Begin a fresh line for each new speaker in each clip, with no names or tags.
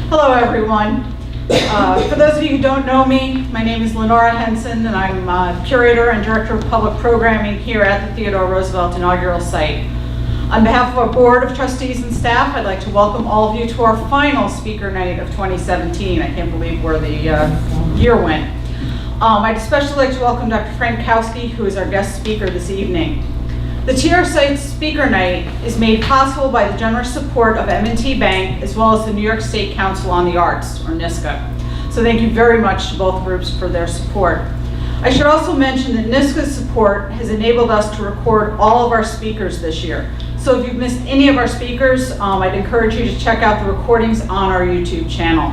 Hello, everyone. For those of you who don't know me, my name is Lenora Henson, and I'm Curator and Director of Public Programming here at the Theodore Roosevelt inaugural site. On behalf of our Board of Trustees and staff, I'd like to welcome all of you to our final speaker night of 2017. I can't believe where the year went. I'd especially like to welcome Dr. Frank Kowsky, who is our guest speaker this evening. The TR Site's speaker night is made possible by the generous support of M&T Bank as well as the New York State Council on the Arts, or NYSCA. So thank you very much to both groups for their support. I should also mention that NYSCA's support has enabled us to record all of our speakers this year. So if you've missed any of our speakers, I'd encourage you to check out the recordings on our YouTube channel.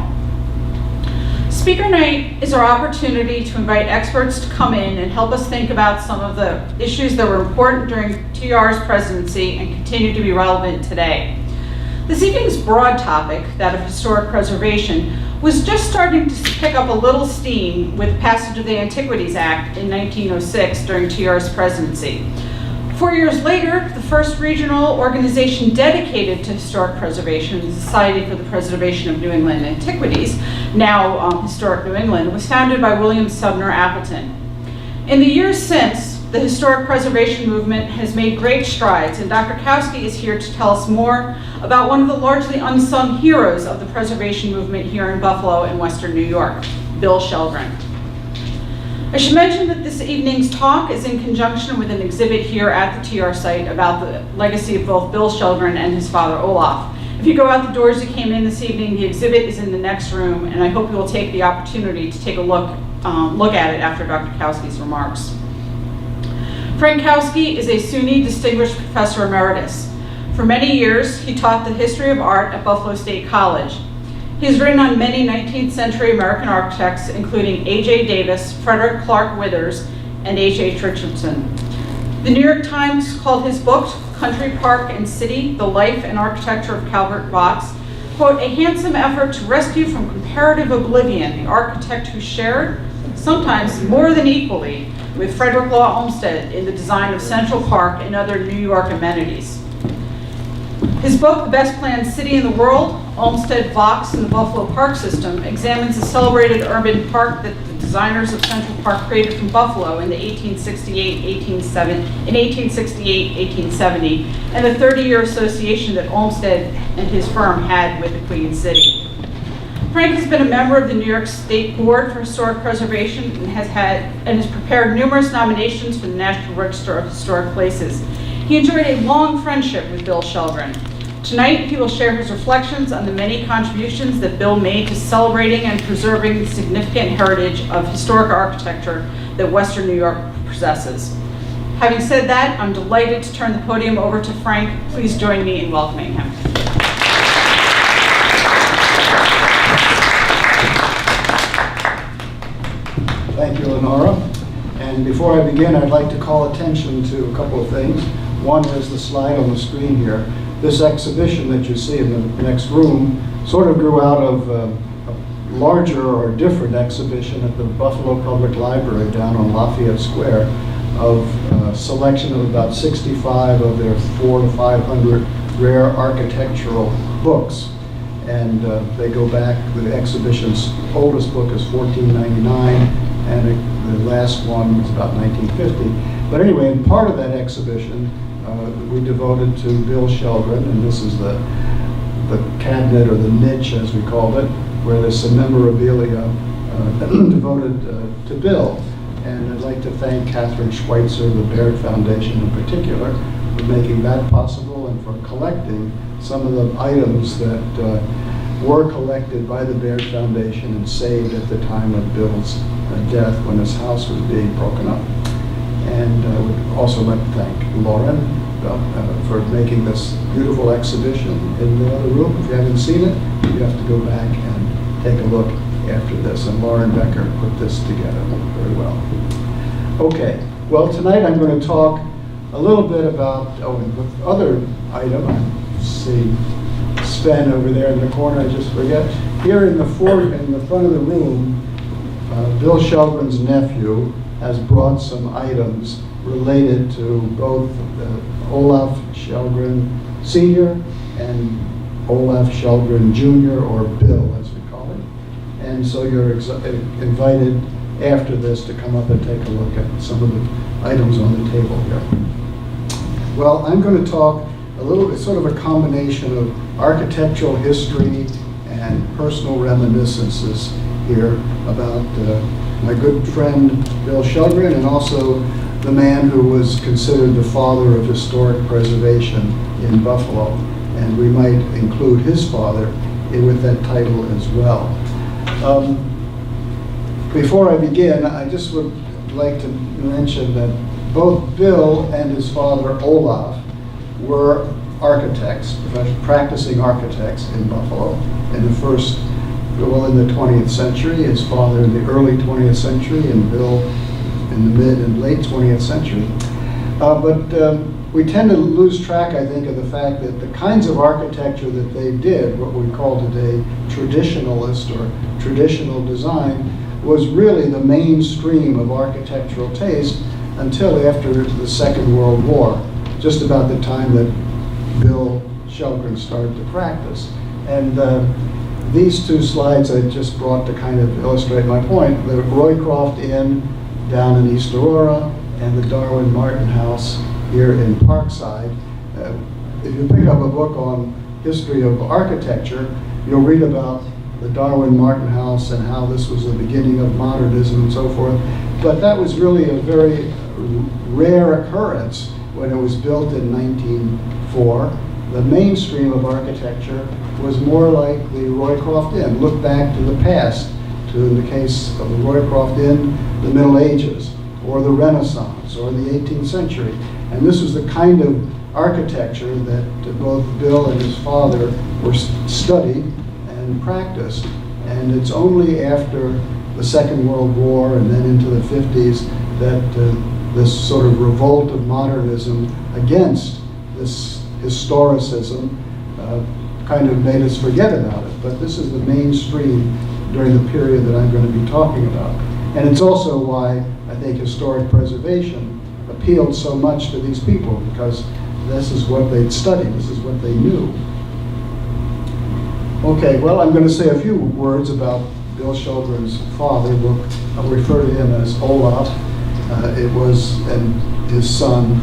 Speaker Night is our opportunity to invite experts to come in and help us think about some of the issues that were important during TR's presidency and continue to be relevant today. This evening's broad topic, that of historic preservation, was just starting to pick up a little steam with the passage of the Antiquities Act in 1906 during TR's presidency. 4 years later, the first regional organization dedicated to historic preservation, the Society for the Preservation of New England Antiquities, now Historic New England, was founded by William Sumner Appleton. In the years since, the historic preservation movement has made great strides, and Dr. Kowsky is here to tell us more about one of the largely unsung heroes of the preservation movement here in Buffalo and Western New York, Bill Shelgren. I should mention that this evening's talk is in conjunction with an exhibit here at the TR site about the legacy of both Bill Shelgren and his father, Olaf. If you go out the doors you came in this evening, the exhibit is in the next room, and I hope you will take the opportunity to take a look at it after Dr. Kowsky's remarks. Frank Kowsky is a SUNY Distinguished Professor Emeritus. For many years, he taught the history of art at Buffalo State College. He has written on many 19th century American architects, including A.J. Davis, Frederick Clark Withers, and H.H. Richardson. The New York Times called his book, Country, Park, and City, The Life and Architecture of Calvert Vaux, quote, a handsome effort to rescue from comparative oblivion the architect who shared, sometimes more than equally, with Frederick Law Olmsted in the design of Central Park and other New York amenities. His book, The Best Planned City in the World, Olmsted, Vaux, and the Buffalo Park System, examines the celebrated urban park that the designers of Central Park created from Buffalo in the 1868-1870, and the 30-year association that Olmsted and his firm had with the Queen City. Frank has been a member of the New York State Board for Historic Preservation and has prepared numerous nominations for the National Register of Historic Places. He enjoyed a long friendship with Bill Shelgren. Tonight, he will share his reflections on the many contributions that Bill made to celebrating and preserving the significant heritage of historic architecture that Western New York possesses. Having said that, I'm delighted to turn the podium over to Frank. Please join me in welcoming him.
Thank you, Lenora. And before I begin, I'd like to call attention to a couple of things. One is the slide on the screen here. This exhibition that you see in the next room sort of grew out of a larger or different exhibition at the Buffalo Public Library down on Lafayette Square of a selection of about 65 of their 400 to 500 rare architectural books. And they go back, the exhibition's oldest book is 1499, and the last one is about 1950. But anyway, in part of that exhibition, we devoted to Bill Shelgren, and this is the cabinet, or the niche as we called it, where there's some memorabilia devoted to Bill. And I'd like to thank Catherine Schweitzer, the Baird Foundation in particular, for making that possible and for collecting some of the items that were collected by the Baird Foundation and saved at the time of Bill's death when his house was being broken up. And I would also like to thank Lauren for making this beautiful exhibition in the other room. If you haven't seen it, you have to go back and take a look after this. And Lauren Becker put this together very well. Okay, well tonight I'm going to talk a little bit about, the other item, I see Sven over there in the corner, I just forget. Here in the front of the room, Bill Shelgren's nephew has brought some items related to both Olaf Shelgren Sr. and Olaf Shelgren Jr., or Bill, as we call it. And so you're invited after this to come up and take a look at some of the items on the table here. Well, I'm going to talk a little bit, sort of a combination of architectural history and personal reminiscences here about my good friend Bill Shelgren, and also the man who was considered the father of historic preservation in Buffalo. And we might include his father with that title as well. Before I begin, I just would like to mention that both Bill and his father Olaf were architects, practicing architects in Buffalo in the 20th century. His father in the early 20th century, and Bill in the mid and late 20th century. But we tend to lose track, I think, of the fact that the kinds of architecture that they did, what we call today traditionalist or traditional design, was really the mainstream of architectural taste until after the Second World War, just about the time that Bill Shelgren started to practice. And these two slides I just brought to kind of illustrate my point. The Roycroft Inn down in East Aurora and the Darwin Martin House here in Parkside. If you pick up a book on history of architecture, you'll read about the Darwin Martin House and how this was the beginning of modernism and so forth. But that was really a very rare occurrence when it was built in 1904. The mainstream of architecture was more like the Roycroft Inn. Look back to the past, to, in the case of the Roycroft Inn, the Middle Ages, or the Renaissance, or the 18th century. And this was the kind of architecture that both Bill and his father were studied and practiced. And it's only after the Second World War and then into the 50s that this sort of revolt of modernism against this historicism kind of made us forget about it. But this is the mainstream during the period that I'm going to be talking about. And it's also why I think historic preservation appealed so much to these people, because this is what they'd studied, this is what they knew. Okay, well, I'm going to say a few words about Bill Shelgren's father. I'll refer to him as Olaf. It was, and his son,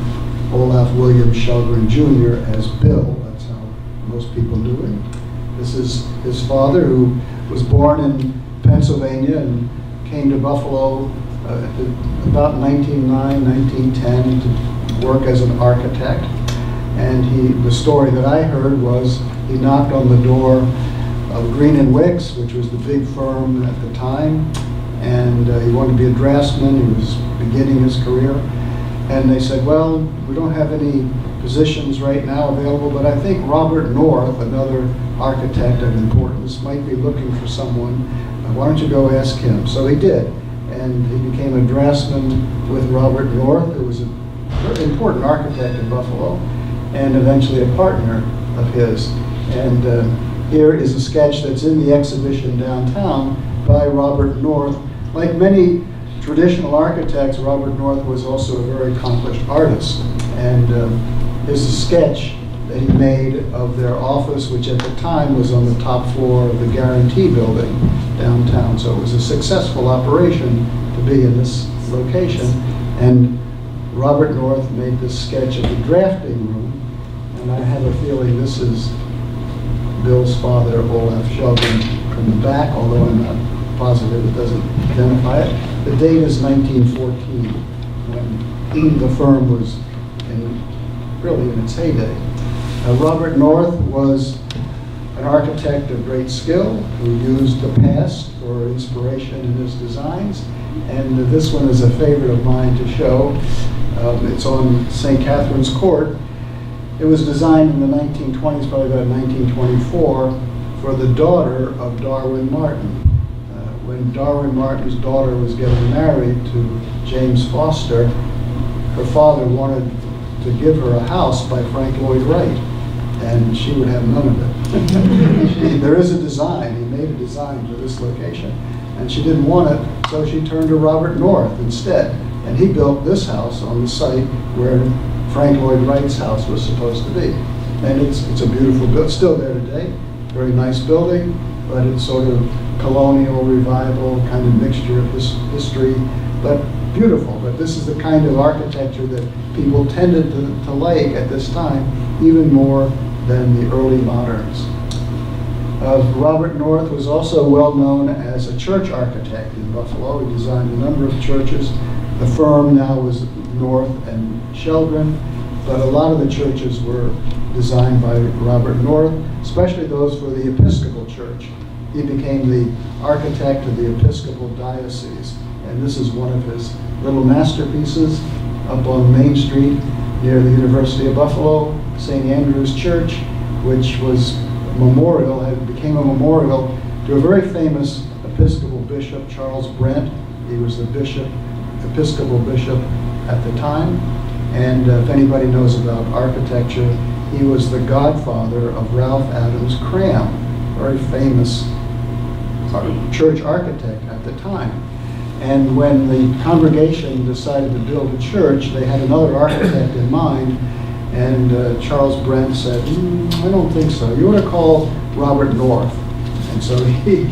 Olaf William Shelgren Jr. as Bill. That's how most people knew him. This is his father, who was born in Pennsylvania and came to Buffalo about 1909, 1910 to work as an architect. And the story that I heard was he knocked on the door of Green and Wicks, which was the big firm at the time, and he wanted to be a draftsman. He was beginning his career. And they said, well, we don't have any positions right now available, but I think Robert North, another architect of importance, might be looking for someone. Why don't you go ask him? So he did. And he became a draftsman with Robert North, who was a very important architect in Buffalo, and eventually a partner of his. And here is a sketch that's in the exhibition downtown by Robert North. Like many traditional architects, Robert North was also a very accomplished artist. And here's a sketch that he made of their office, which at the time was on the top floor of the Guarantee Building downtown. So it was a successful operation to be in this location. And Robert North made this sketch of the drafting room. And I have a feeling this is Bill's father, Olaf Shelgren, from the back, although I'm not positive, it doesn't identify it. The date is 1914, when the firm was really in its heyday. Robert North was an architect of great skill who used the past for inspiration in his designs. And this one is a favorite of mine to show. It's on St. Catherine's Court. It was designed in the 1920s, probably about 1924, for the daughter of Darwin Martin. When Darwin Martin's daughter was getting married to James Foster, her father wanted to give her a house by Frank Lloyd Wright, and she would have none of it. There is a design, he made a design for this location, and she didn't want it, so she turned to Robert North instead. And he built this house on the site where Frank Lloyd Wright's house was supposed to be. And it's a beautiful building, still there today, very nice building, but it's sort of colonial revival, kind of mixture of history, but beautiful. But this is the kind of architecture that people tended to like at this time, even more than the early moderns. Robert North was also well known as a church architect in Buffalo. He designed a number of churches. The firm now was North and Shelgren, but a lot of the churches were designed by Robert North, especially those for the Episcopal Church. He became the architect of the Episcopal Diocese, and this is one of his little masterpieces up on Main Street near the University of Buffalo, St. Andrew's Church, which was became a memorial to a very famous Episcopal bishop, Charles Brent. He was the Episcopal bishop at the time, and if anybody knows about architecture, he was the godfather of Ralph Adams Cram, very famous church architect at the time. And when the congregation decided to build a church, they had another architect in mind, and Charles Brent said, I don't think so. You ought to call Robert North. And so he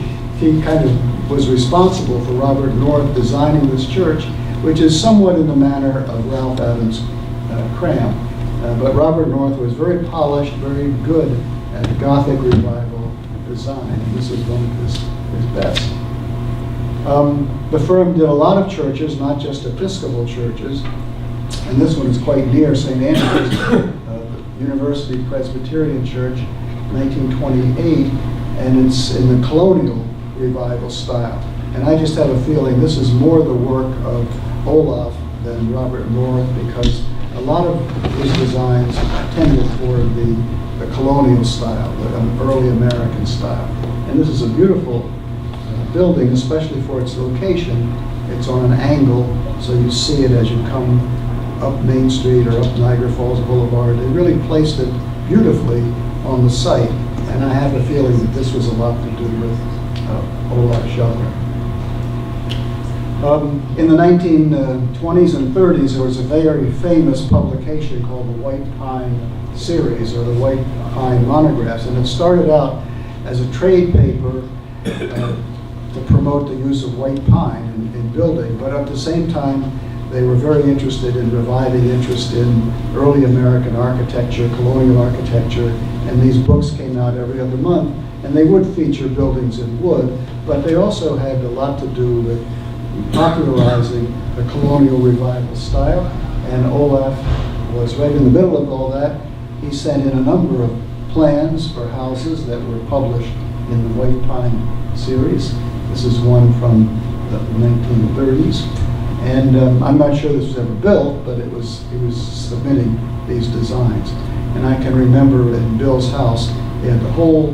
kind of was responsible for Robert North designing this church, which is somewhat in the manner of Ralph Adams Cram. But Robert North was very polished, very good at Gothic revival design, and this is one of his best. The firm did a lot of churches, not just Episcopal churches, and this one is quite near St. Andrew's, University Presbyterian Church, 1928, and it's in the colonial revival style. And I just have a feeling this is more the work of Olaf than Robert North, because a lot of his designs tended toward the colonial style, the early American style. And this is a beautiful building, especially for its location. It's on an angle, so you see it as you come up Main Street or up Niagara Falls Boulevard. They really placed it beautifully on the site, and I have a feeling that this was a lot to do with Olaf Shelgren. In the 1920s and 30s, there was a very famous publication called the White Pine Series, or the White Pine Monographs, and it started out as a trade paper to promote the use of white pine in building, but at the same time, they were very interested in reviving interest in early American architecture, colonial architecture, and these books came out every other month, and they would feature buildings in wood, but they also had a lot to do with popularizing the colonial revival style, and Olaf was right in the middle of all that. He sent in a number of plans for houses that were published in the White Pine series. This is one from the 1930s. And I'm not sure this was ever built, but he was submitting these designs. And I can remember in Bill's house, he had the whole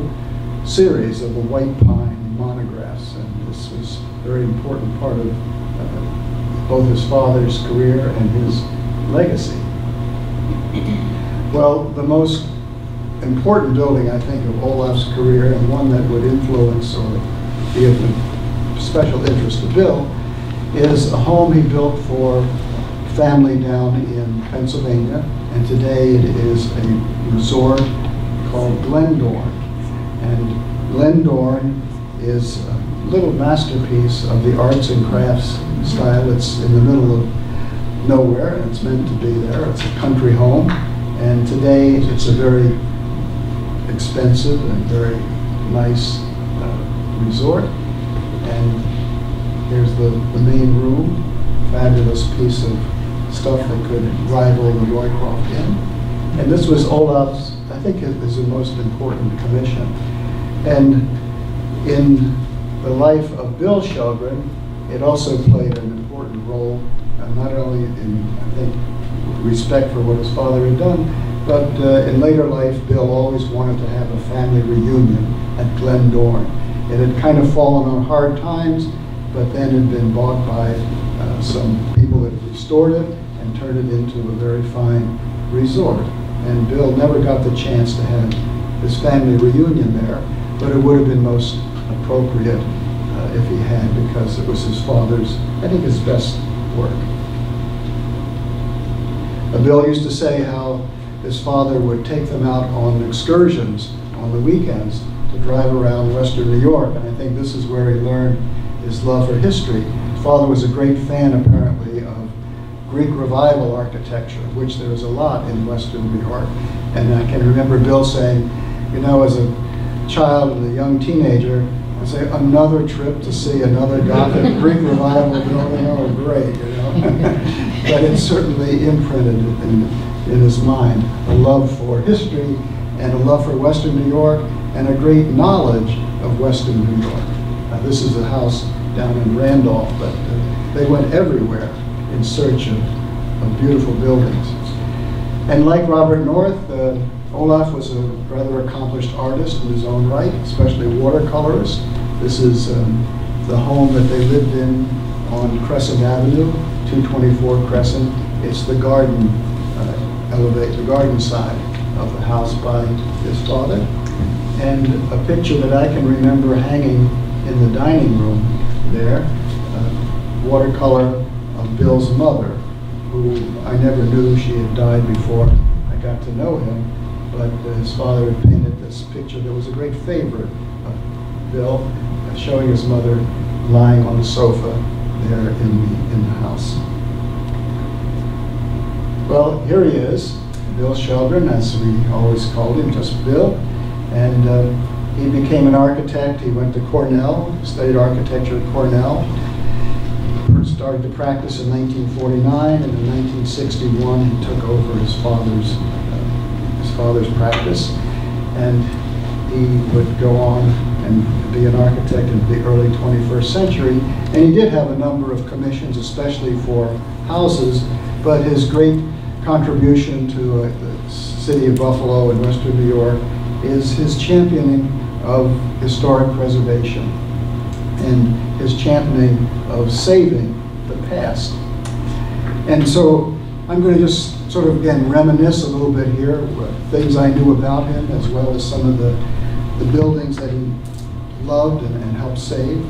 series of the White Pine monographs, and this was a very important part of both his father's career and his legacy. Well, the most important building, I think, of Olaf's career, and one that would influence or be of special interest to Bill, is a home he built for family down in Pennsylvania, and today it is a resort called Glendorn. And Glendorn is a little masterpiece of the arts and crafts style. It's in the middle of nowhere, and it's meant to be there. It's a country home, and today it's a very expensive and very nice resort. And here's the main room, fabulous piece of stuff that could rival the Roycroft Inn. And this was Olaf's, I think, is the most important commission. And in the life of Bill Shelgren, it also played an important role, not only in, I think, respect for what his father had done, but in later life, Bill always wanted to have a family reunion at Glendorn. It had kind of fallen on hard times, but then had been bought by some people that restored it and turned it into a very fine resort. And Bill never got the chance to have his family reunion there, but it would have been most appropriate if he had, because it was his father's, I think, his best work. Bill used to say how his father would take them out on excursions on the weekends to drive around Western New York, and I think this is where he learned his love for history. His father was a great fan, apparently, of Greek Revival architecture, which there is a lot in Western New York. And I can remember Bill saying, you know, as a child and a young teenager, I'd say, another trip to see another Gothic Greek Revival building, oh, great, you know. But it certainly imprinted in his mind a love for history and a love for Western New York and a great knowledge of Western New York. This is a house down in Randolph, but they went everywhere in search of beautiful buildings. And like Robert North, Olaf was a rather accomplished artist in his own right, especially watercolorist. This is the home that they lived in on Crescent Avenue, 224 Crescent. It's the garden the garden side of the house by his father. And a picture that I can remember hanging in the dining room there, watercolor of Bill's mother, who I never knew. She had died before I got to know him, but his father had painted this picture that was a great favorite of Bill, showing his mother lying on the sofa there in the house. Well, here he is, Bill Shelgren, as we always called him, just Bill. And he became an architect. He went to Cornell, studied architecture at Cornell. Started to practice in 1949, and in 1961 he took over his father's practice. And he would go on and be an architect in the early 21st century. And he did have a number of commissions, especially for houses, but his great contribution to the city of Buffalo and Western New York is his championing of historic preservation and his championing of saving the past. And so I'm going to just sort of, again, reminisce a little bit here, things I knew about him, as well as some of the buildings that he loved and helped save.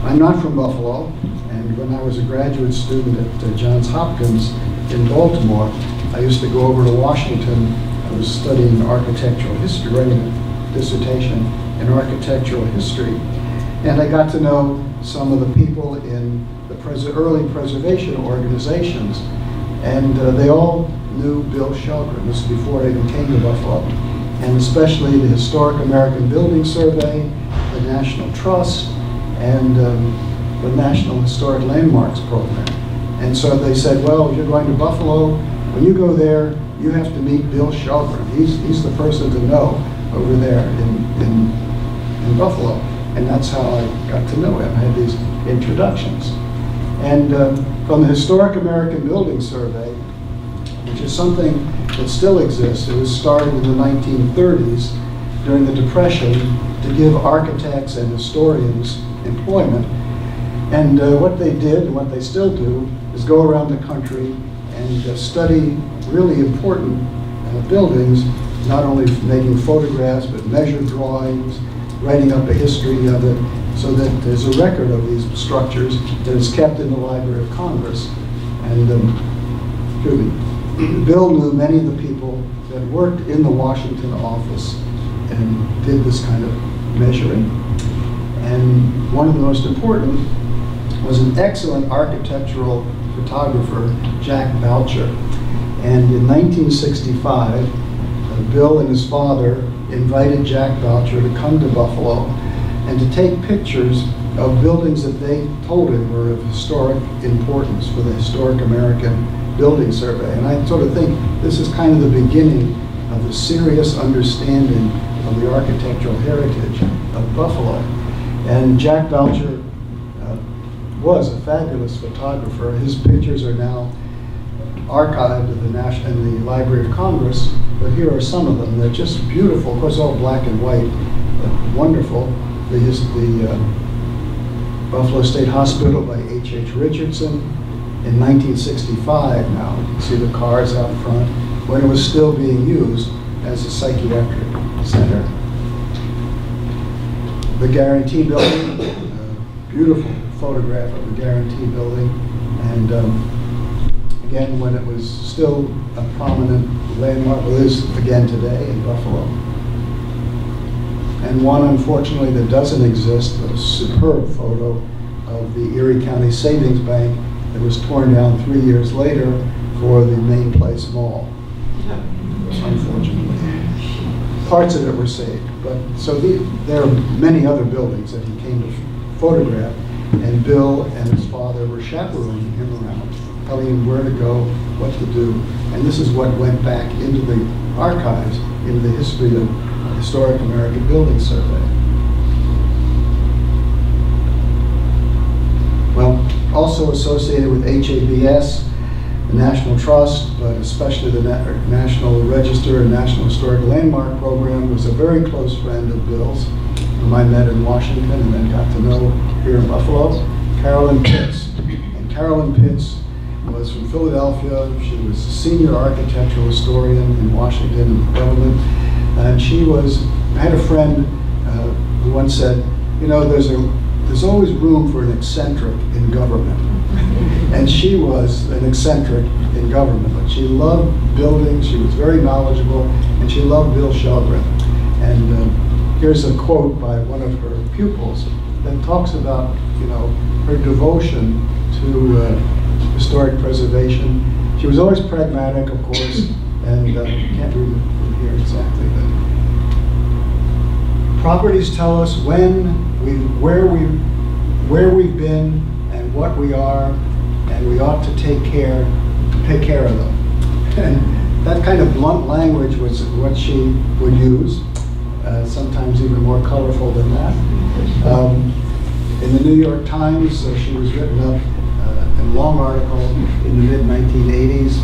I'm not from Buffalo, and when I was a graduate student at Johns Hopkins in Baltimore, I used to go over to Washington. I was studying architectural history, writing a dissertation in architectural history, and I got to know some of the people in the early preservation organizations, and they all knew Bill Shelgren. This is before I even came to Buffalo, and especially the Historic American Building Survey, the National Trust, and the National Historic Landmarks Program. And so they said, well, if you're going to Buffalo, when you go there, you have to meet Bill Shelgren. He's the person to know over there in Buffalo. And that's how I got to know him. I had these introductions. And from the Historic American Building Survey, which is something that still exists, it was started in the 1930s during the Depression to give architects and historians employment. And what they did, and what they still do, is go around the country and study really important buildings, not only making photographs, but measure drawings, writing up a history of it, so that there's a record of these structures that is kept in the Library of Congress. And Bill knew many of the people that worked in the Washington office and did this kind of measuring. And one of the most important was an excellent architectural photographer, Jack Boucher. And in 1965, Bill and his father invited Jack Boucher to come to Buffalo and to take pictures of buildings that they told him were of historic importance for the Historic American Building Survey. And I sort of think this is kind of the beginning of the serious understanding of the architectural heritage of Buffalo. And Jack Boucher was a fabulous photographer. His pictures are now archived in the Library of Congress, but here are some of them. They're just beautiful. Of course, all black and white, but wonderful. The Buffalo State Hospital by H.H. Richardson in 1965 now. You can see the cars out front when it was still being used as a psychiatric center. The Guarantee Building, beautiful photograph of the Guarantee Building, and again, when it was still a prominent landmark, well, it is again today in Buffalo. And one, unfortunately, that doesn't exist, but a superb photo of the Erie County Savings Bank that was torn down 3 years later for the Main Place Mall, unfortunately. Parts of it were saved, but so there are many other buildings that he came to photograph, and Bill and his father were chaperoning him around, telling him where to go, what to do, and this is what went back into the archives, into the history of Historic American Building Survey. Well, also associated with HABS, the National Trust, but especially the National Register and National Historic Landmark Program, was a very close friend of Bill's, whom I met in Washington and then got to know here in Buffalo, Carolyn Pitts. And Carolyn Pitts was from Philadelphia. She was a senior architectural historian in Washington and the government. And I had a friend who once said, you know, there's always room for an eccentric in government. And she was an eccentric in government, but she loved building, she was very knowledgeable, and she loved Bill Shelgren. And here's a quote by one of her pupils that talks about, you know, her devotion to historic preservation. She was always pragmatic, of course, and can't read it from here exactly, but properties tell us where we've been and what we are, and we ought to take care of them. And that kind of blunt language was what she would use, sometimes even more colorful than that. In the New York Times, she was written up in a long article in the mid-1980s,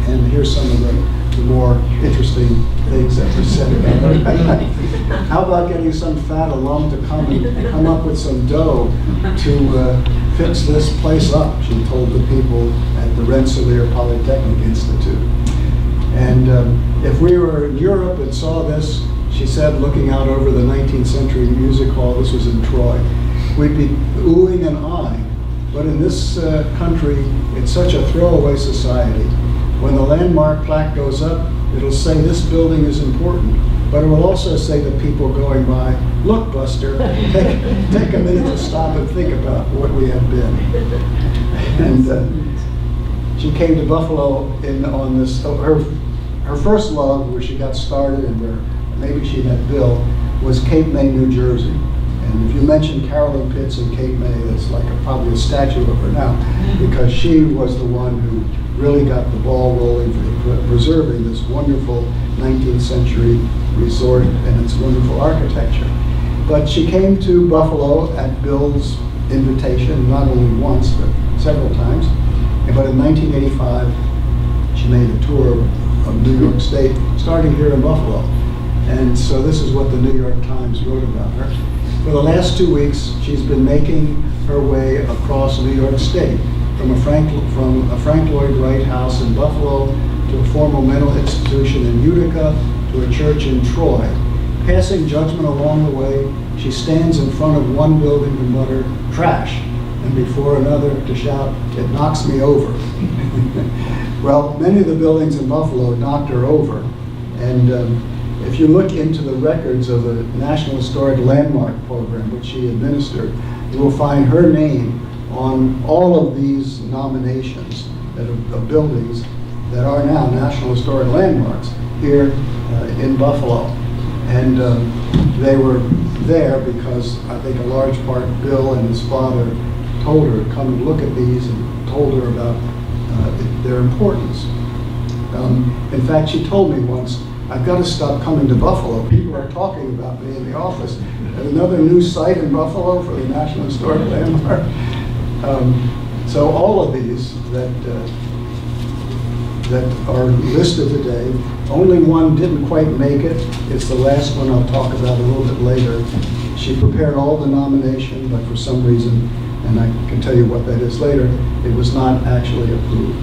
and here's some of the more interesting things that were said about her. How about getting some fat alum to come up with some dough to fix this place up, she told the people at the Rensselaer Polytechnic Institute. And if we were in Europe and saw this, she said, looking out over the 19th century music hall, this was in Troy, we'd be oohing and ahhing. But in this country, it's such a throwaway society. When the landmark plaque goes up, it'll say this building is important, but it will also say to people going by, look, Buster, take a minute to stop and think about what we have been. And she came to Buffalo on this, her first love, where she got started and where maybe she met Bill, was Cape May, New Jersey. And if you mention Carolyn Pitts in Cape May, that's like probably a statue of her now, because she was the one who really got the ball rolling for preserving this wonderful 19th century resort and its wonderful architecture. But she came to Buffalo at Bill's invitation, not only once, but several times. But in 1985, she made a tour of New York State, starting here in Buffalo. And so this is what the New York Times wrote about her. For the last 2 weeks, she's been making her way across New York State, from a Frank Lloyd Wright house in Buffalo to a formal mental institution in Utica to a church in Troy. Passing judgment along the way, she stands in front of one building to mutter, trash, and before another to shout, it knocks me over. Well, many of the buildings in Buffalo knocked her over, and if you look into the records of the National Historic Landmark Program, which she administered, you will find her name on all of these nominations of buildings that are now National Historic Landmarks here in Buffalo. And they were there because I think a large part Bill and his father told her to come and look at these and told her about their importance. In fact, she told me once, I've got to stop coming to Buffalo. People are talking about me in the office. And another new site in Buffalo for the National Historic Landmark. So all of these that are listed today, only one didn't quite make it. It's the last one I'll talk about a little bit later. She prepared all the nomination, but for some reason, and I can tell you what that is later, it was not actually approved.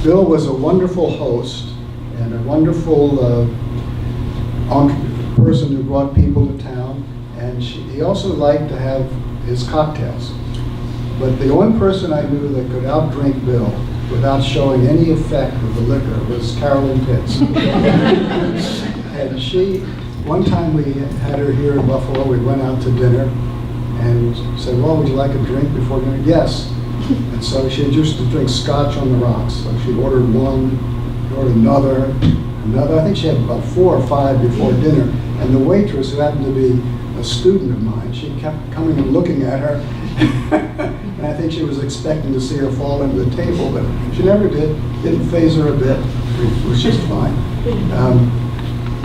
Bill was a wonderful host and a wonderful person who brought people to town, and he also liked to have his cocktails. But the only person I knew that could outdrink Bill without showing any effect of the liquor was Carolyn Pitts. And she, one time we had her here in Buffalo, we went out to dinner and said, well, would you like a drink before dinner? Yes. And so she used to drink scotch on the rocks. So she ordered one, ordered another. I think she had about 4 or 5 before dinner. And the waitress, who happened to be a student of mine, she kept coming and looking at her. And I think she was expecting to see her fall into the table, but she never did. Didn't faze her a bit. It was just fine.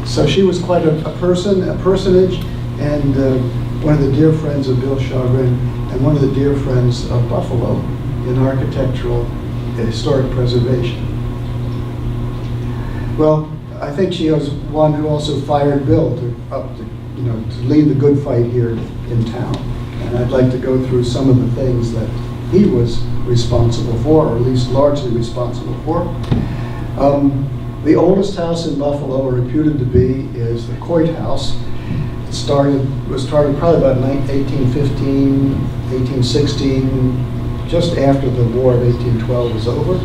So she was quite a personage, and one of the dear friends of Bill Shelgren, and one of the dear friends of Buffalo in architectural historic preservation. Well, I think she was one who also fired Bill to lead the good fight here in town. And I'd like to go through some of the things that he was responsible for, or at least largely responsible for. The oldest house in Buffalo, or reputed to be, is the Coit House. It was started probably about 1815, 1816, just after the War of 1812 was over.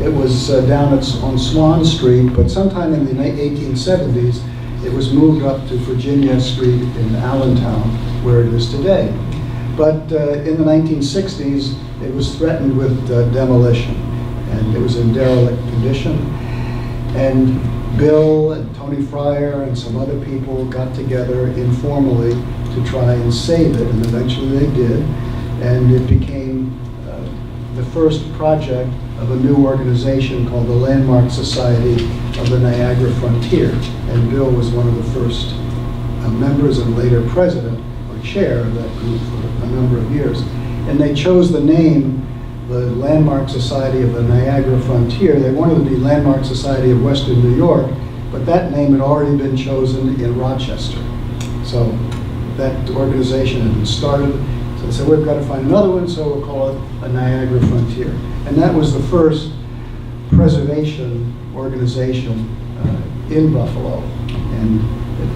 It was down on Swan Street, but sometime in the 1870s, it was moved up to Virginia Street in Allentown, where it is today. But in the 1960s, it was threatened with demolition, and it was in derelict condition. And Bill and Tony Fryer and some other people got together informally to try and save it, and eventually they did. And it became the first project of a new organization called the Landmark Society of the Niagara Frontier. And Bill was one of the first members and later president or chair of that group for a number of years. And they chose the name, the Landmark Society of the Niagara Frontier. They wanted to be Landmark Society of Western New York, but that name had already been chosen in Rochester. So that organization had been started. So they said, we've got to find another one, so we'll call it a Niagara Frontier. And that was the first preservation organization in Buffalo. And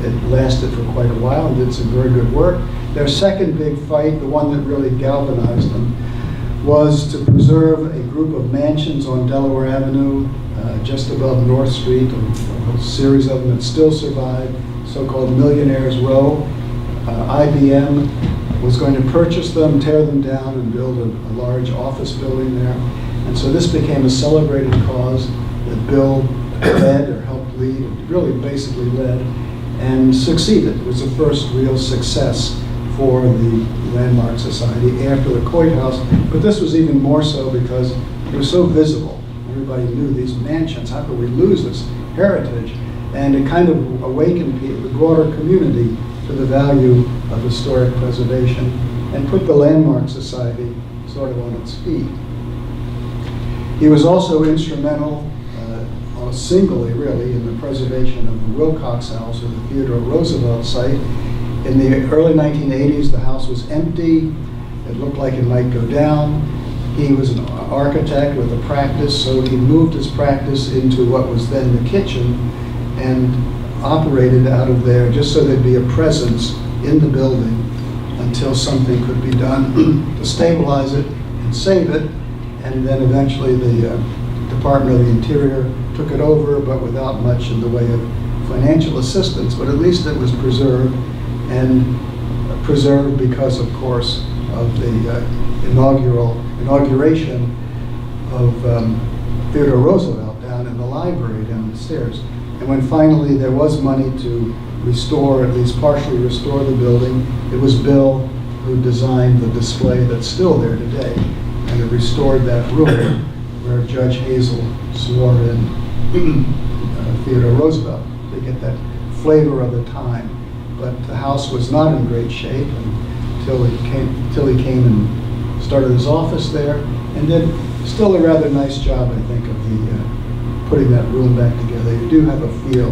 it lasted for quite a while and did some very good work. Their second big fight, the one that really galvanized them, was to preserve a group of mansions on Delaware Avenue, just above North Street, a series of them that still survive, so-called Millionaires Row. IBM was going to purchase them, tear them down, and build a large office building there. And so this became a celebrated cause that Bill led, or helped lead, really basically led, and succeeded. It was the first real success for the Landmark Society after the Coit House, but this was even more so because it was so visible. Everybody knew these mansions. How could we lose this heritage? And it kind of awakened the broader community to the value of historic preservation and put the Landmark Society sort of on its feet. He was also instrumental, singly really, in the preservation of the Wilcox House, or the Theodore Roosevelt site. In the early 1980s, the house was empty. It looked like it might go down. He was an architect with a practice, so he moved his practice into what was then the kitchen and operated out of there just so there'd be a presence in the building until something could be done to stabilize it and save it. And then eventually the Department of the Interior took it over, but without much in the way of financial assistance. But at least it was preserved, and preserved because, of course, of the inauguration of Theodore Roosevelt down in the library down the stairs. And when finally there was money to restore, at least partially restore the building, it was Bill who designed the display that's still there today. And it restored that room where Judge Hazel swore in Theodore Roosevelt to get that flavor of the time. But the house was not in great shape until he came and started his office there, and did still a rather nice job, I think, of the putting that room back together. You do have a feel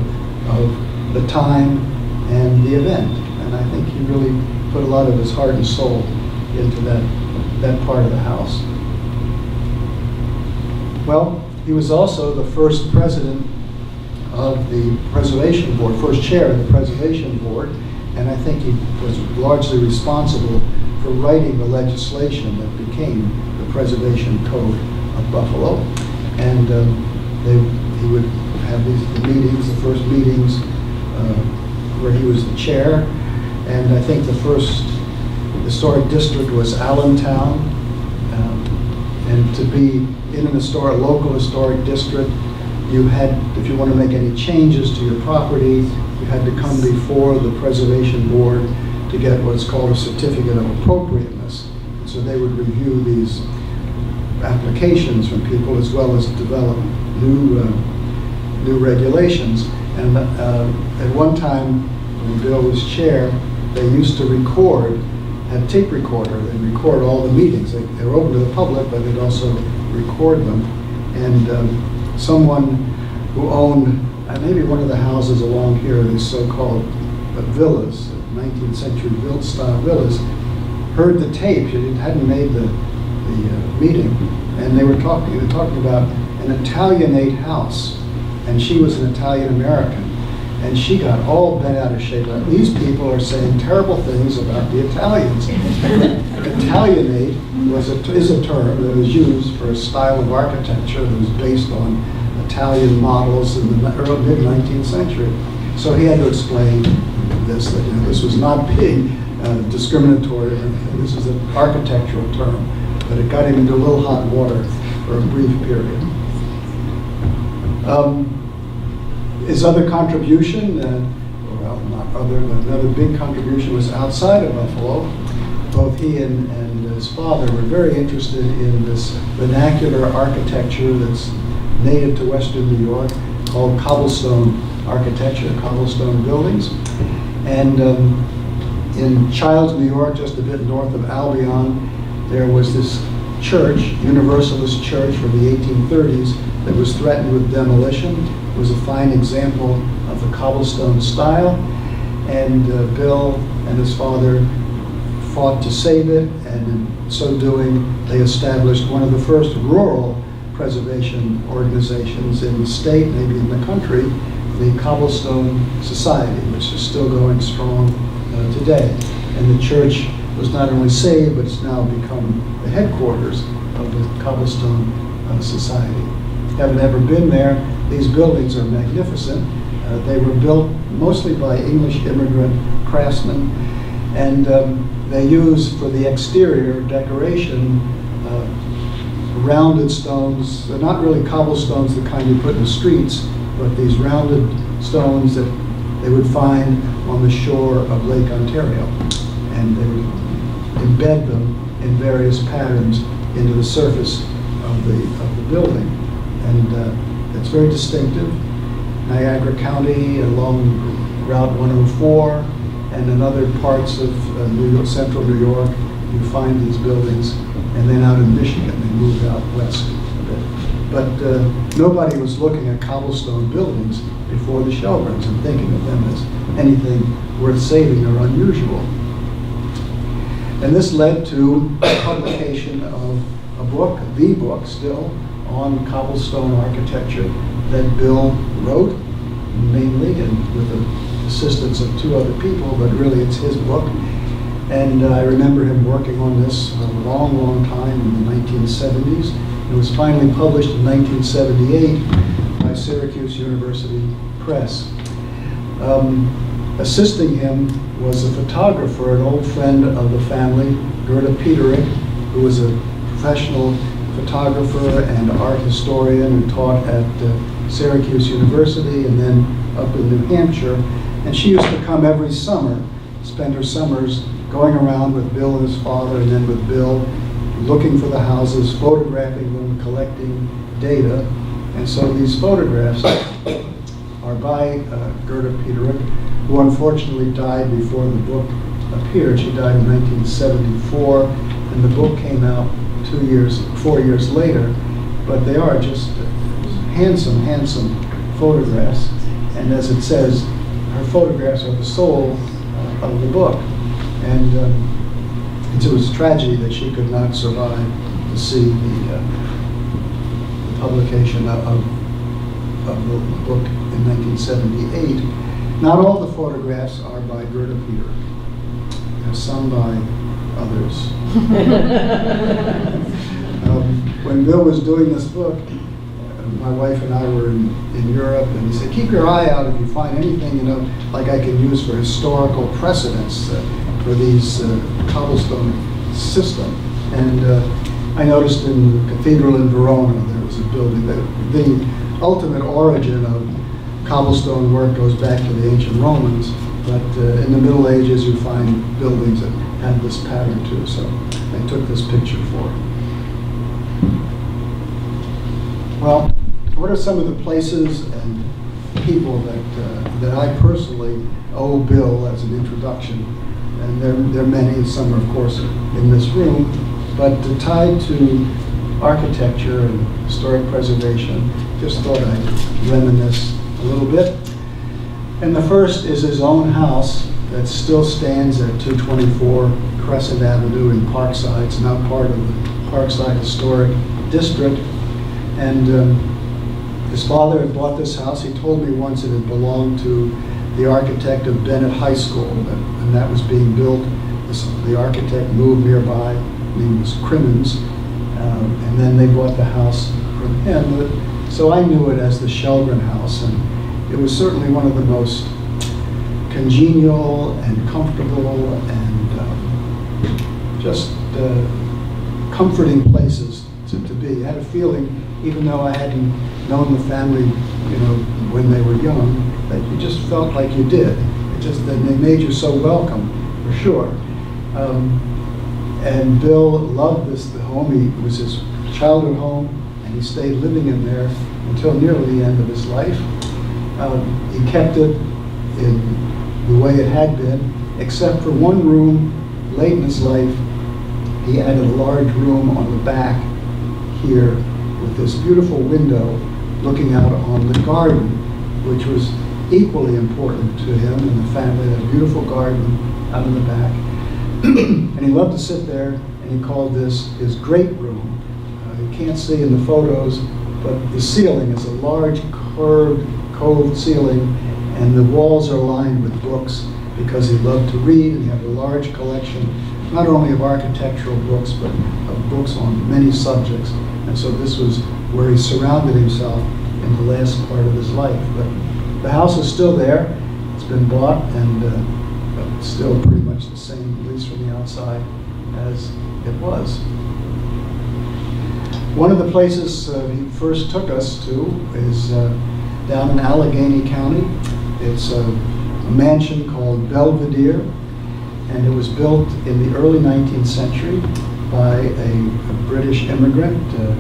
of the time and the event, and I think he really put a lot of his heart and soul into that part of the house. Well, he was also the first president of the Preservation Board, first chair of the Preservation Board, and I think he was largely responsible for writing the legislation that became the Preservation Code of Buffalo. And he would have the first meetings where he was the chair. And I think the first historic district was Allentown. And to be in a local historic district, you had, if you want to make any changes to your property, you had to come before the Preservation Board to get what's called a certificate of appropriateness. So they would review these applications from people as well as develop new regulations. And at one time, when Bill was chair, they used to had a tape recorder. They'd record all the meetings. They were open to the public, but they'd also record them. And someone who owned maybe one of the houses along here, these so-called villas, 19th century style villas, heard the tape. She hadn't made the meeting, and they were talking about an Italianate house, and she was an Italian American, and she got all bent out of shape. Like, these people are saying terrible things about the Italians. Italianate is a term that was used for a style of architecture that was based on Italian models in the mid-19th century. So he had to explain this, that this was not being discriminatory, and this is an architectural term, but it got him into a little hot water for a brief period. His other contribution, well, not other, but another big contribution was outside of Buffalo. Both he and his father were very interested in this vernacular architecture that's native to Western New York, called cobblestone architecture, cobblestone buildings. And in Childs, New York, just a bit north of Albion, there was this church, Universalist church from the 1830s, that was threatened with demolition. It was a fine example of the cobblestone style, and Bill and his father fought to save it, and in so doing, they established one of the first rural preservation organizations in the state, maybe in the country, the Cobblestone Society, which is still going strong today. And the church was not only saved, but it's now become the headquarters of the Cobblestone Society. Haven't ever been there. These buildings are magnificent. They were built mostly by English immigrant craftsmen, and they use for the exterior decoration rounded stones. They're not really cobblestones, the kind you put in the streets, but these rounded stones that they would find on the shore of Lake Ontario. And they would embed them in various patterns into the surface of the building. And it's very distinctive. Niagara County, along Route 104, and in other parts of New York, central New York, you find these buildings. And then out in Michigan, they moved out west a bit. But nobody was looking at cobblestone buildings before the Shelgrens and thinking of them as anything worth saving or unusual. And this led to the publication of a book, the book still, on cobblestone architecture that Bill wrote, mainly, and with the assistance of two other people, but really it's his book. And I remember him working on this a long, long time in the 1970s. It was finally published in 1978 by Syracuse University Press. Assisting him was a photographer, an old friend of the family, Gerda Peterick, who was a professional photographer and art historian who taught at Syracuse University and then up in New Hampshire. And she used to come every summer, spend her summers going around with Bill and his father, and then with Bill, looking for the houses, photographing them, collecting data. And so these photographs are by Gerda Peterick, who unfortunately died before the book appeared. She died in 1974, and the book came out 4 years later. But they are just handsome, handsome photographs. And as it says, her photographs are the soul of the book. And it was a tragedy that she could not survive to see the publication of the book in 1978. Not all the photographs are by Gerda Peterick. There's some by others. When Bill was doing this book, my wife and I were in Europe, and he said, keep your eye out if you find anything, you know, like I can use for historical precedents for these cobblestone system. And I noticed in the cathedral in Verona, there was a building that the ultimate origin of cobblestone work goes back to the ancient Romans, but in the Middle Ages you find buildings that have this pattern too, so I took this picture for it. Well, what are some of the places and people that I personally owe Bill as an introduction? And there are many, and some are of course in this room, but tied to architecture and historic preservation, just thought I'd reminisce a little bit. And the first is his own house that still stands at 224 Crescent Avenue in Parkside. It's now part of the Parkside Historic District. And his father had bought this house. He told me once it had belonged to the architect of Bennett High School, and that was being built. The architect moved nearby. His name was Crimmins, and then they bought the house from him. So I knew it as the Shelgren house, and it was certainly one of the most congenial and comfortable and just comforting places to be. I had a feeling, even though I hadn't known the family, you know, when they were young, that you just felt like you did. It just that they made you so welcome, for sure. And Bill loved the home. It was his childhood home, and he stayed living in there until nearly the end of his life. He kept it in the way it had been, except for one room late in his life. He added a large room on the back here with this beautiful window looking out on the garden, which was equally important to him and the family. That beautiful garden out in the back. And he loved to sit there, and he called this his great room. You can't see in the photos, but the ceiling is a large curved cove ceiling, and the walls are lined with books because he loved to read, and he had a large collection, not only of architectural books, but of books on many subjects. And so this was where he surrounded himself in the last part of his life. But the house is still there. It's been bought, and but it's still pretty much the same, at least from the outside, as it was. One of the places he first took us to is down in Allegheny County. It's a mansion called Belvedere, and it was built in the early 19th century by a British immigrant, a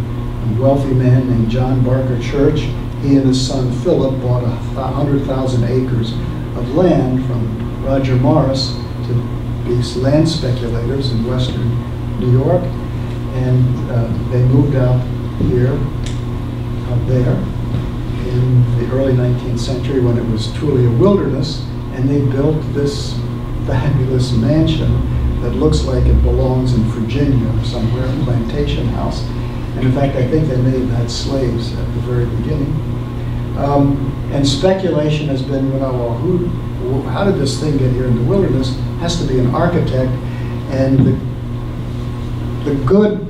wealthy man named John Barker Church. He and his son Philip bought 100,000 acres of land from Roger Morris to be land speculators in western New York, and they moved out there in the early 19th century when it was truly a wilderness, and they built this fabulous mansion that looks like it belongs in Virginia or somewhere, a plantation house. And in fact, I think they may have had slaves at the very beginning. And speculation has been, well, how did this thing get here in the wilderness? Has to be an architect. And the good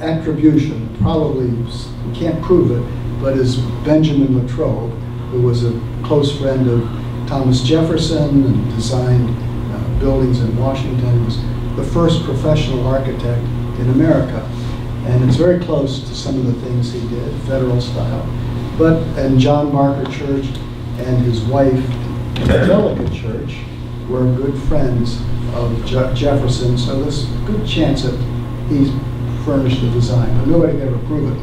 attribution, probably, we can't prove it, but is Benjamin Latrobe, who was a close friend of Thomas Jefferson and designed buildings in Washington. Was the first professional architect in America. And it's very close to some of the things he did, federal style. And John Barker Church and his wife, Angelica Church, were good friends of Jefferson, so there's a good chance that he furnished the design, but nobody could ever prove it.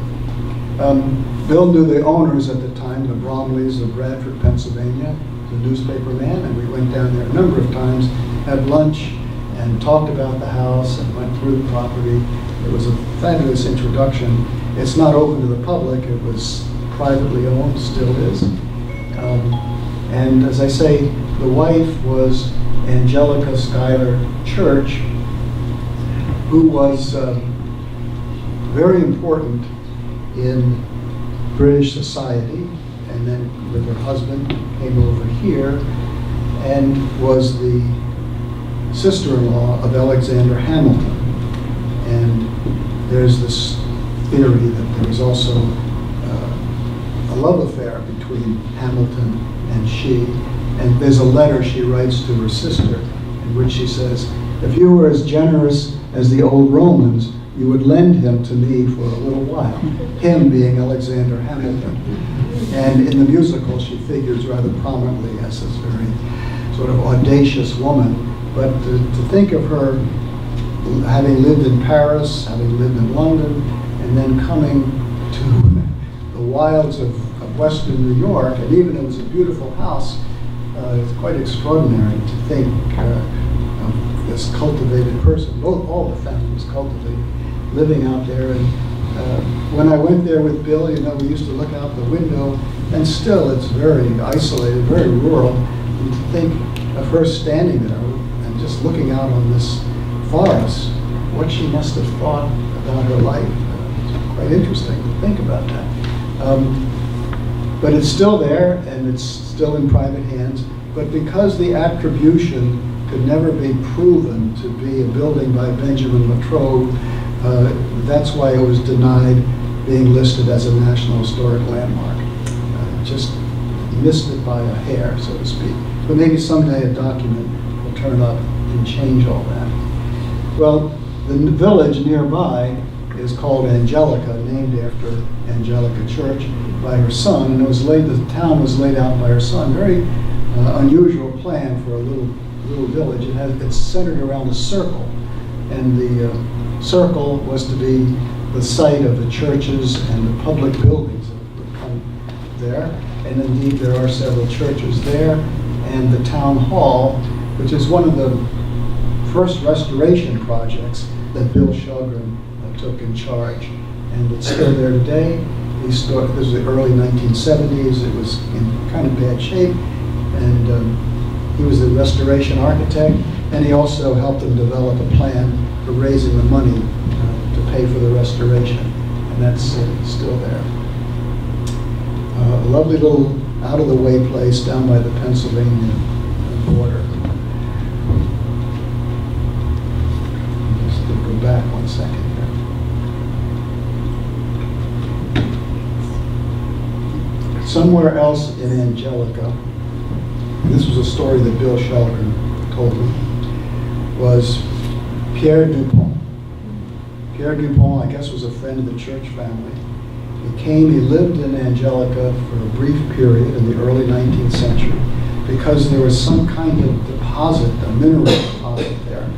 Bill knew the owners at the time, the Bromleys of Bradford, Pennsylvania, the newspaper man, and we went down there a number of times, had lunch, and talked about the house and went through the property. It was a fabulous introduction. It's not open to the public. It was privately owned, still is. And as I say, the wife was Angelica Schuyler Church, who was very important in British society, and then with her husband came over here and was the sister-in-law of Alexander Hamilton. And there's this theory that there was also a love affair between Hamilton and she. And there's a letter she writes to her sister in which she says, "If you were as generous as the old Romans, you would lend him to me for a little while." Him being Alexander Hamilton. And in the musical, she figures rather prominently as this very sort of audacious woman. But to think of her having lived in Paris, having lived in London, and then coming to the wilds of Western New York, and even it was a beautiful house, it's quite extraordinary to think of this cultivated person. All the family was cultivated, living out there. And when I went there with Bill, we used to look out the window, and still it's very isolated, very rural. And to think of her standing there and just looking out on this forest, what she must have thought about her life. It's quite interesting to think about that. But it's still there, and it's still in private hands. But because the attribution could never be proven to be a building by Benjamin Latrobe, that's why it was denied being listed as a National Historic Landmark. Just missed it by a hair, so to speak. But maybe someday a document will turn up and change all that. Well, the village nearby is called Angelica, named after Angelica Church, by her son, and the town was laid out by her son. Very unusual plan for a little village. It's centered around a circle, and the circle was to be the site of the churches and the public buildings that would come there. And indeed, there are several churches there, and the town hall, which is one of the first restoration projects that Bill Shelgren took in charge, and it's still there today. This was the early 1970s. It was in kind of bad shape, and he was the restoration architect, and he also helped them develop a plan for raising the money to pay for the restoration, and that's still there. A lovely little out-of-the-way place down by the Pennsylvania border. Just go back one second here. Somewhere else in Angelica, this was a story that Bill Shelgren told me, was Pierre Dupont. Pierre Dupont, I guess, was a friend of the church family. He lived in Angelica for a brief period in the early 19th century because there was some kind of deposit, a mineral deposit there,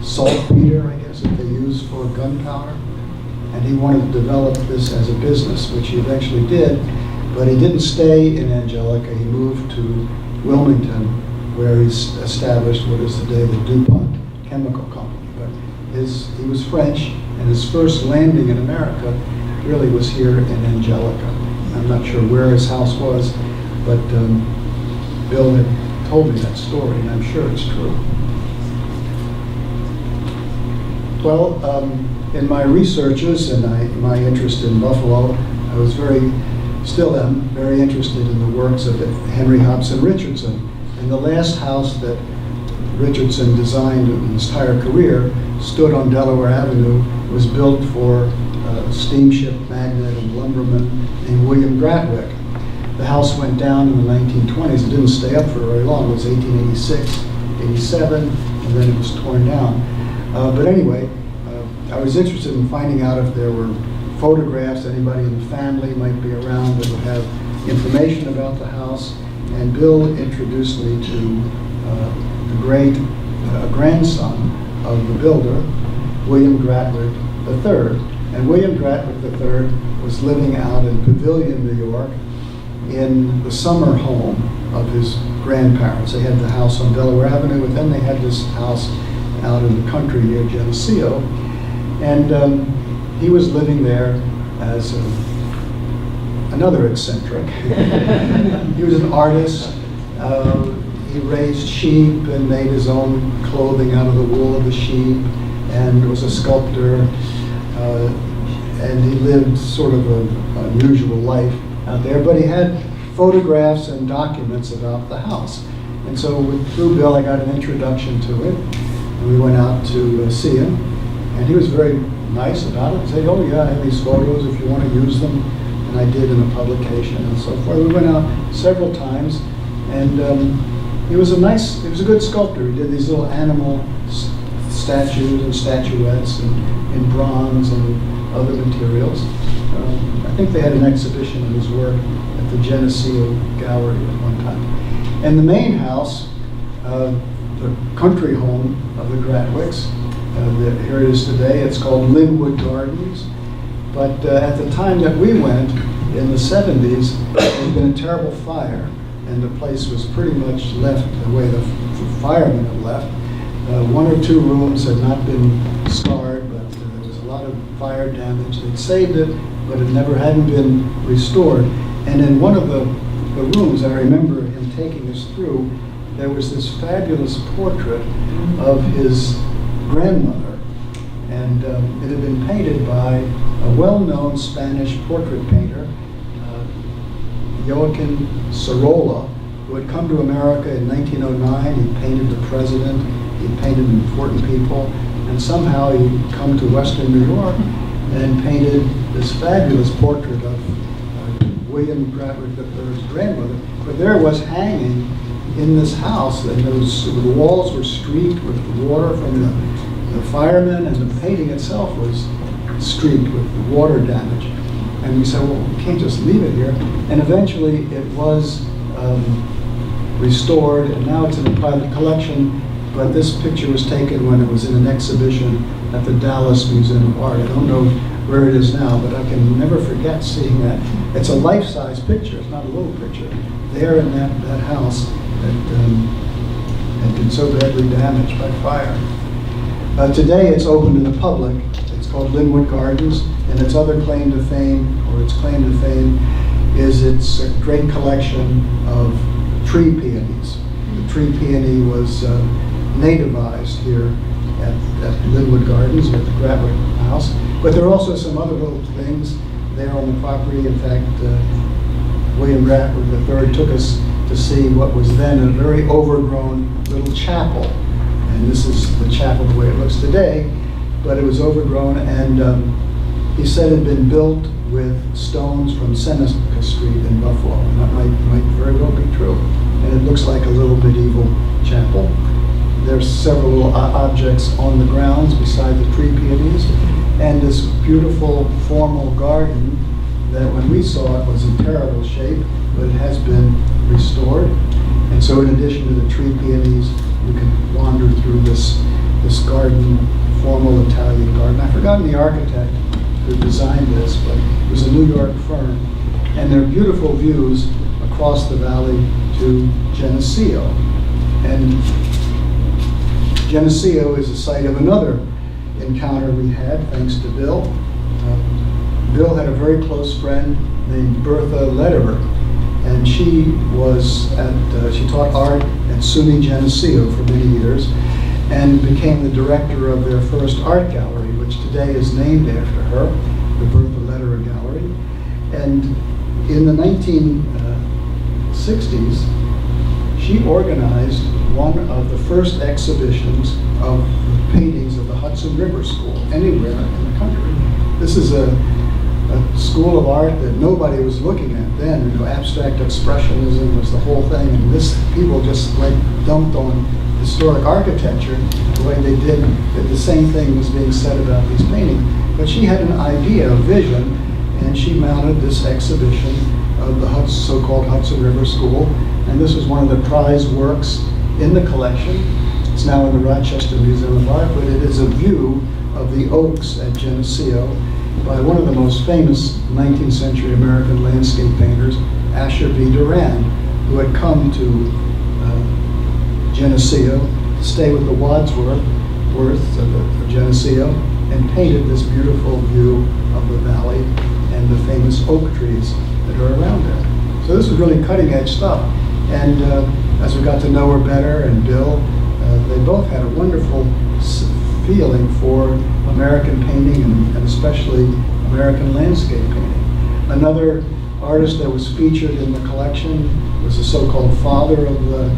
saltpeter, I guess, that they used for gunpowder. And he wanted to develop this as a business, which he eventually did, but he didn't stay in Angelica. He moved to Wilmington, where he's established what is today the DuPont Chemical Company. But he was French, and his first landing in America really was here in Angelica. I'm not sure where his house was, but Bill had told me that story, and I'm sure it's true. Well, in my researches and my interest in Buffalo, I was still am very interested in the works of Henry Hobson Richardson. And the last house that Richardson designed in his entire career stood on Delaware Avenue, was built for a steamship magnate and lumberman named William Gratwick. The house went down in the 1920s. It didn't stay up for very long. It was 1886, 87, and then it was torn down. But anyway, I was interested in finding out if there were photographs, anybody in the family might be around that would have information about the house. And Bill introduced me to the great grandson of the builder, William Gratwick III. And William Gratwick III was living out in Pavilion, New York, in the summer home of his grandparents. They had the house on Delaware Avenue, but then they had this house out in the country near Geneseo. And he was living there as another eccentric. He was an artist. He raised sheep and made his own clothing out of the wool of the sheep, and was a sculptor. And he lived sort of an unusual life out there, but he had photographs and documents about the house. And so through Bill, I got an introduction to it. And we went out to see him, and he was very nice about it. He said, "Oh yeah, I have these photos if you want to use them." And I did in a publication and so forth. We went out several times, and he was a good sculptor. He did these little animal statues and statuettes in bronze and other materials. I think they had an exhibition of his work at the Geneseo Gallery at one time. And the main house, the country home of the Gratwicks, here it is today. It's called Linwood Gardens. But at the time that we went, in the 70s, there had been a terrible fire, and the place was pretty much left the way the firemen had left. One or two rooms had not been scarred, but there was a lot of fire damage. They'd saved it, but it never hadn't been restored. And in one of the rooms, I remember him taking us through, there was this fabulous portrait of his grandmother. And it had been painted by a well-known Spanish portrait painter, Joaquin Sorolla, who had come to America in 1909. He painted the president, he painted important people, and somehow he'd come to Western New York and painted this fabulous portrait of William Gratwick III's grandmother. But there it was hanging in this house, and the walls were streaked with water from the firemen, and the painting itself was streaked with water damage. And we said, well, we can't just leave it here. And eventually it was restored, and now it's in a private collection. But this picture was taken when it was in an exhibition at the Dallas Museum of Art. I don't know where it is now, but I can never forget seeing that. It's a life-size picture, it's not a little picture, there in that house that had been so badly damaged by fire. Today it's open to the public. It's called Linwood Gardens, and its other claim to fame, or its claim to fame, is its great collection of tree peonies. The tree peony was nativized here at Linwood Gardens at the Gratwick House, but there are also some other little things there on the property. In fact, William Gratwick III took us to see what was then a very overgrown little chapel. And this is the chapel the way it looks today, but it was overgrown, and he said it had been built with stones from Seneca Street in Buffalo. And that might very well be true. And it looks like a little medieval chapel. There's several little objects on the grounds beside the tree peonies, and this beautiful formal garden that when we saw it was in terrible shape, but it has been restored. And so in addition to the tree peonies, you can wander through this garden, formal Italian garden. I've forgotten the architect who designed this, but it was a New York firm. And there are beautiful views across the valley to Geneseo. And Geneseo is the site of another encounter we had, thanks to Bill. Bill had a very close friend named Bertha Lederer, and she taught art at SUNY Geneseo for many years, and became the director of their first art gallery, which today is named after her, the Bertha Lederer Gallery. And in the 1960s, she organized one of the first exhibitions of paintings of the Hudson River School anywhere in the country. This is a school of art that nobody was looking at then. Abstract expressionism was the whole thing, and people just dumped on historic architecture the way they did. That the same thing was being said about these paintings. But she had an idea, a vision, and she mounted this exhibition of the so-called Hudson River School, and this was one of the prize works in the collection. It's now in the Rochester Museum of Art, but it is a view of the oaks at Geneseo by one of the most famous 19th century American landscape painters, Asher B. Durand, who had come to Geneseo to stay with the Wadsworths of Geneseo, and painted this beautiful view of the valley and the famous oak trees that are around there. So this was really cutting edge stuff. And as we got to know her better, and Bill, they both had a wonderful feeling for American painting, and especially American landscape painting. Another artist that was featured in the collection was the so-called father of the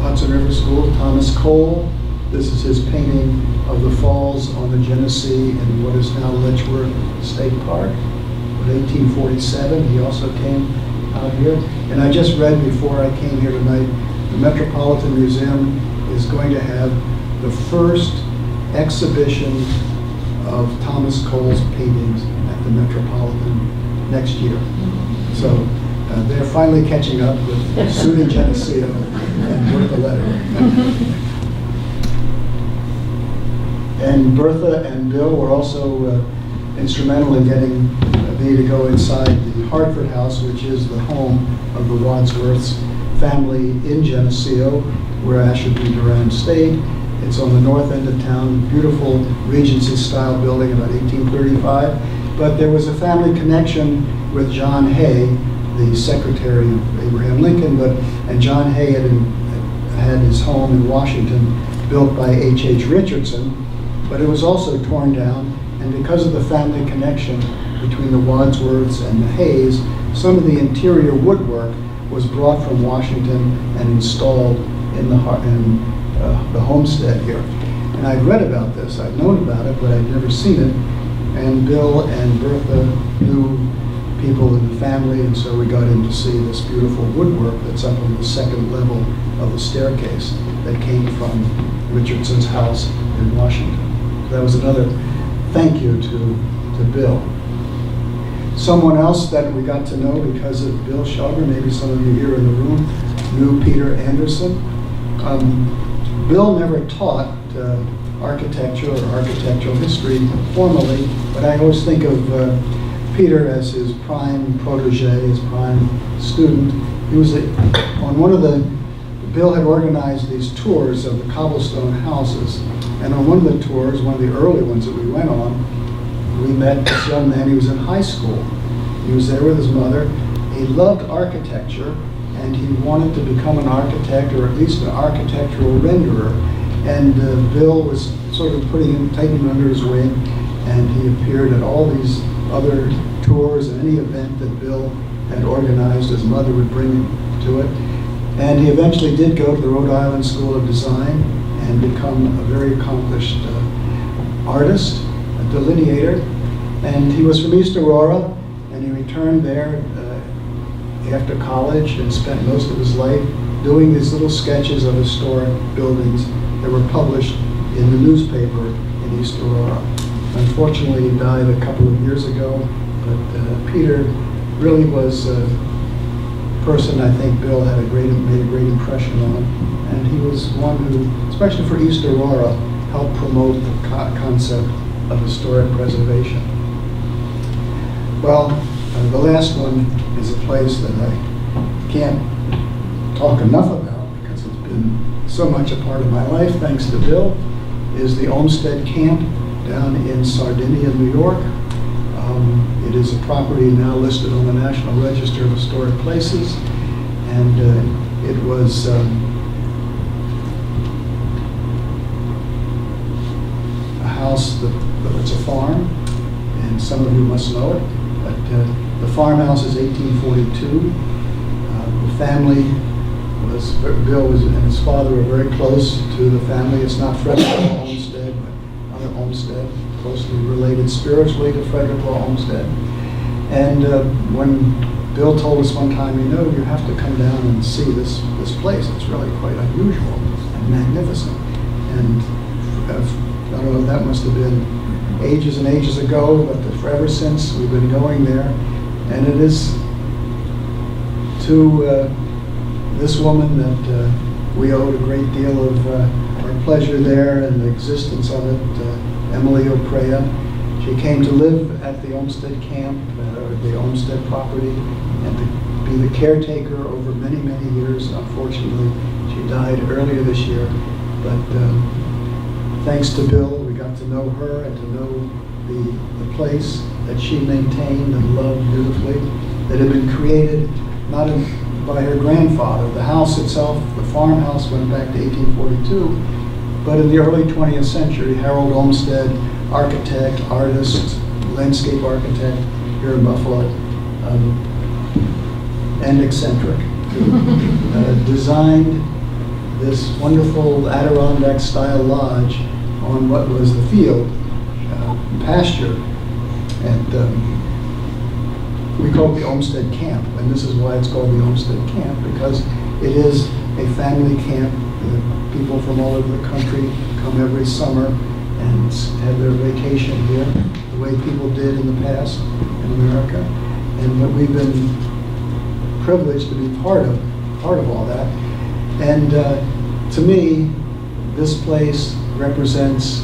Hudson River School, Thomas Cole. This is his painting of the falls on the Genesee in what is now Letchworth State Park. In 1847, he also came out here. And I just read before I came here tonight, the Metropolitan Museum is going to have the first exhibition of Thomas Cole's paintings at the Metropolitan next year. So they're finally catching up with Sudi Geneseo and Bertha Lederer. And Bertha and Bill were also instrumental in getting me to go inside the Hartford House, which is the home of the Wadsworths family in Geneseo, where Ashby Durand stayed. It's on the north end of town, beautiful Regency-style building, about 1835. But there was a family connection with John Hay, the secretary of Abraham Lincoln, and John Hay had his home in Washington built by H.H. Richardson, but it was also torn down, and because of the family connection between the Wadsworths and the Hays, some of the interior woodwork was brought from Washington and installed in the homestead here. And I'd read about this, I'd known about it, but I'd never seen it. And Bill and Bertha knew people in the family, and so we got in to see this beautiful woodwork that's up on the second level of the staircase that came from Richardson's house in Washington. That was another thank you to Bill. Someone else that we got to know because of Bill Shelgren, maybe some of you here in the room, knew Peter Anderson. Bill never taught architecture or architectural history formally, but I always think of Peter as his prime protege, his prime student. He was on one of Bill had organized these tours of the cobblestone houses, and on one of the tours, one of the early ones that we went on, we met this young man. He was in high school. He was there with his mother. He loved architecture, and he wanted to become an architect, or at least an architectural renderer. And Bill was sort of taking him under his wing, and he appeared at all these other tours and any event that Bill had organized. His mother would bring him to it. And he eventually did go to the Rhode Island School of Design and become a very accomplished artist, a delineator. And he was from East Aurora, and he returned there after college and spent most of his life doing these little sketches of historic buildings that were published in the newspaper in East Aurora. Unfortunately, he died a couple of years ago, but Peter really was a person I think Bill made a great impression on, and he was one who, especially for East Aurora, helped promote the concept of historic preservation. Well, the last one is a place that I can't talk enough about because it's been so much a part of my life, thanks to Bill, is the Olmsted Camp down in Sardinia, New York. It is a property now listed on the National Register of Historic Places, and it was a house it's a farm, and some of you must know it, but the farmhouse is 1842. The family Bill and his father were very close to the family. It's not Frederick Law Olmsted, but other Olmsted, closely related spiritually to Frederick Law Olmsted. And when Bill told us one time, you have to come down and see this place. It's really quite unusual and magnificent. And I don't know, that must have been ages and ages ago, but ever since we've been going there. And it is to this woman that we owed a great deal of our pleasure there and the existence of it, Emily Oprea. She came to live at the Olmsted camp, or the Olmsted property, and to be the caretaker over many, many years. Unfortunately, she died earlier this year, but thanks to Bill, we got to know her and to know the place that she maintained and loved beautifully, that had been created not by her grandfather. The house itself, the farmhouse, went back to 1842, but in the early 20th century, Harold Olmsted, architect, artist, landscape architect here in Buffalo, and eccentric, designed this wonderful Adirondack-style lodge on what was the field, pasture. And we call it the Olmsted Camp, and this is why it's called the Olmsted Camp, because it is a family camp. People from all over the country come every summer and have their vacation here, the way people did in the past in America. And that we've been privileged to be part of all that. And to me, this place represents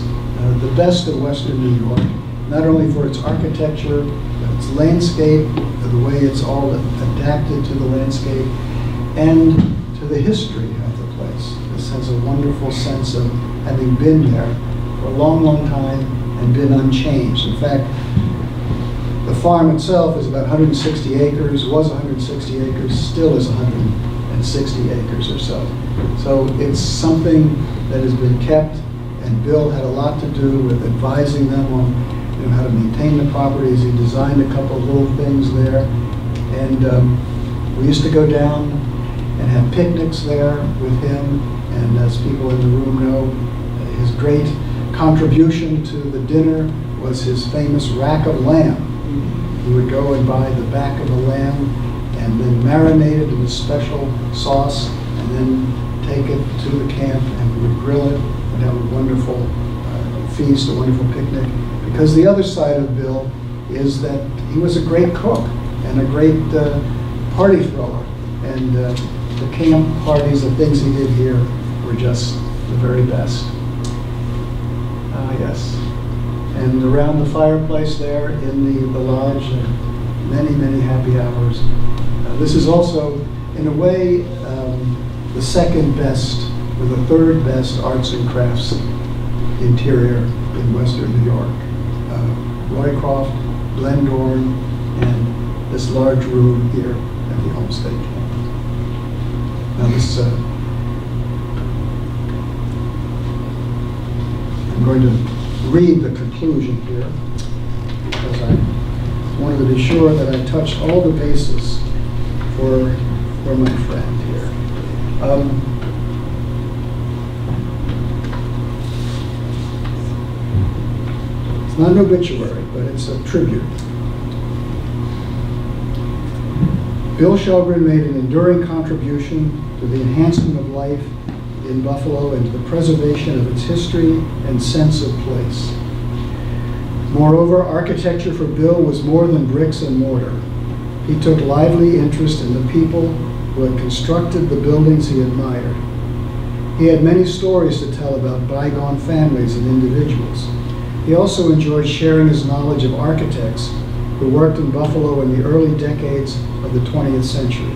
the best of Western New York, not only for its architecture, but its landscape, the way it's all adapted to the landscape, and to the history of the place. This has a wonderful sense of having been there for a long, long time and been unchanged. In fact, the farm itself is about 160 acres, was 160 acres, still is 160 acres or so. So it's something that has been kept, and Bill had a lot to do with advising them on how to maintain the properties. He designed a couple of little things there. And we used to go down and have picnics there with him. And as people in the room know, his great contribution to the dinner was his famous rack of lamb. He would go and buy the back of a lamb and then marinate it in a special sauce and then take it to the camp and we would grill it and have a wonderful feast, a wonderful picnic. Because the other side of Bill is that he was a great cook and a great party thrower. And the camp parties, the things he did here were just the very best. Yes. And around the fireplace there in the lodge, many, many happy hours. This is also, in a way, the second best or the third best arts and crafts interior in Western New York. Roycroft, Glendorn, and this large room here at the Olmsted Camp. Now this, I'm going to read the conclusion here because I wanted to be sure that I touched all the bases for my friend here. It's not an obituary, but it's a tribute. Bill Shelgren made an enduring contribution to the enhancement of life in Buffalo and to the preservation of its history and sense of place. Moreover, architecture for Bill was more than bricks and mortar. He took lively interest in the people who had constructed the buildings he admired. He had many stories to tell about bygone families and individuals. He also enjoyed sharing his knowledge of architects who worked in Buffalo in the early decades of the 20th century.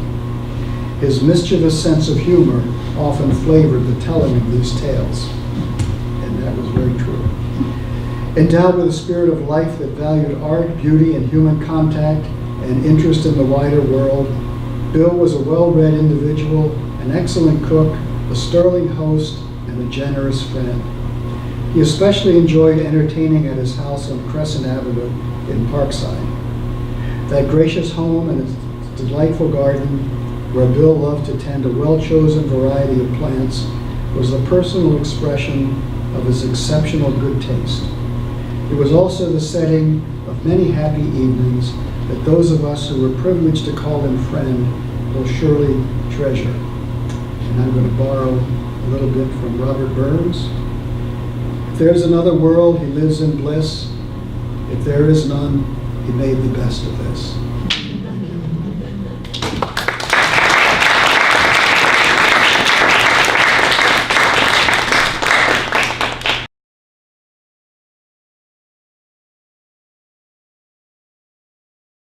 His mischievous sense of humor often flavored the telling of these tales, and that was very true. Endowed with a spirit of life that valued art, beauty, and human contact, and interest in the wider world, Bill was a well-read individual, an excellent cook, a sterling host, and a generous friend. He especially enjoyed entertaining at his house on Crescent Avenue in Parkside. That gracious home and its delightful garden, where Bill loved to tend a well-chosen variety of plants, was the personal expression of his exceptional good taste. It was also the setting of many happy evenings that those of us who were privileged to call him friend will surely treasure. And I'm going to borrow a little bit from Robert Burns. If there's another world, he lives in bliss. If there is none, he made the best of this.